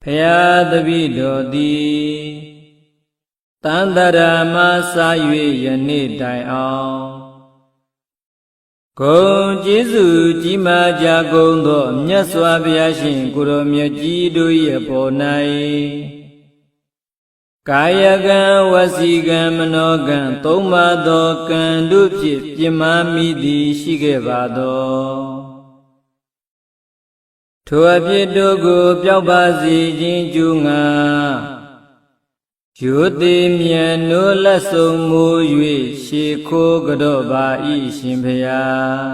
ဖယားတပည့်တော်သည်တန်တရာမစား၍ယနေ့တိုင်အောင်ဂုဏ်ကျေးဇူးကြီးမားကြကုန်သောမြတ်စွာဘုရားရှင်ကိုရောမြတ်ကြီးတို့၏အပေါ်၌ကာယကံဝစီကံမနောကံသုံးပါးသောကံတို့ဖြင့်ပြင်းမာမိသည်ရှိခဲ့ပါသောထိုအဖြစ်တို့ကိုပျောက်ပါစေခြင်းကျူးငါရိုသေမြတ်နိုးလက်ဆုံးမိုး၍ရှေခိုးကြော့ပါ၏ရှင်ဖျား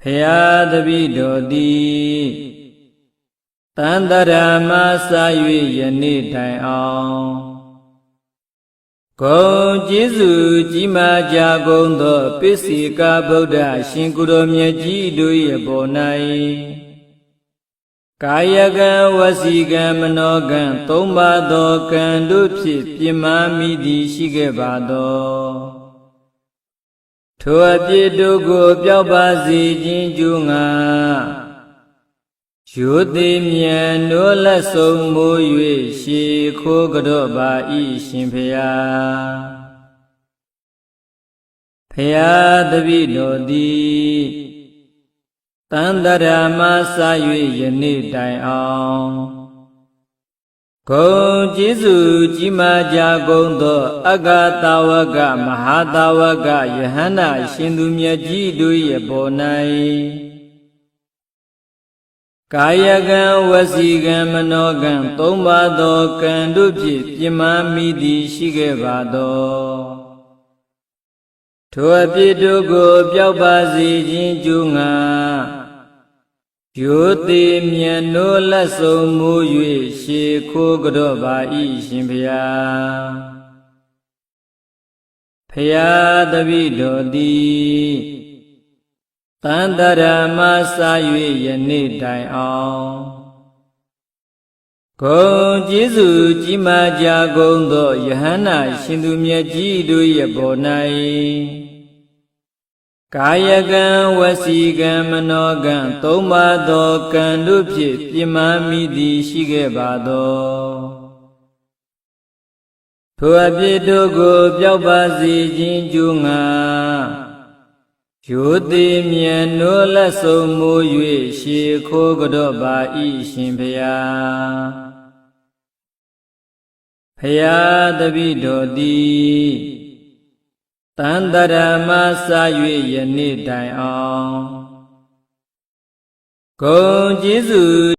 ဖျားတပည့်တော်သည်တန်တရာမစား၍ယနေ့တိုင်အောင်ဂုဏ်ကျေးဇူးကြီးမားကြကုန်သောပိစိကဗုဒ္ဓရှင်ကိုရောမြတ်ကြီးတို့၏အပေါ်၌ကာယကံဝစီကံမနောကံသုံးပါးသောကံတို့ဖြင့်ပြင်းမာမိသည်ရှိခဲ့ပါသောထိုအပြစ်တို့ကိုပျောက်ပါစေခြင်းကျူးငါရိုသေမြတ်နိုးလက်ဆုံးမိုး၍ရှေခိုးကြော့ပါ၏ရှင်ဖျားဖျားတပည့်တော်သည်တန်တရာမစား၍ယနေ့တိုင်အောင်ဂုဏ်ကျေးဇူးကြီးမားကြကုန်သောအဂတာဝကမဟာတာဝကယဟန္တာရှင်သူမြတ်ကြီးတို့၏အပေါ်၌ကာယကံဝစီကံမနောကံသုံးပါးသောကံတို့ဖြင့်ပြင်းမာမိသည်ရှိခဲ့ပါသောထိုအပြစ်တို့ကိုပျောက်ပါစေခြင်းကျူးငါရိုသေမြတ်နိုးလက်ဆုံးမိုး၍ရှေခိုးကြော့ပါ၏ရှင်ဖျားဖျားတပည့်တော်သည်တန်တရာမစား၍ယနေ့တိုင်အောင်ဂုဏ်ကျေးဇူးကြီးမားကြကုန်သောယဟန္တာရှင်သူမြတ်ကြီးတို့၏အပေါ်၌ကာယကံဝစီကံမနောကံသုံးပါးသောကံတို့ဖြင့်ပြင်းမာမိသည်ရှိခဲ့ပါသောထိုအပြစ်တို့ကိုပျောက်ပါစေခြင်းကျူးငါရိုသေမြတ်နိုးလက်ဆုံးမိုး၍ရှေခိုးကြော့ပါ၏ရှင်ဖျားဖျားတပည့်တော်သည်တန်တရာမစား၍ယနေ့တိုင်အောင်ဂုဏ်ကျေးဇူး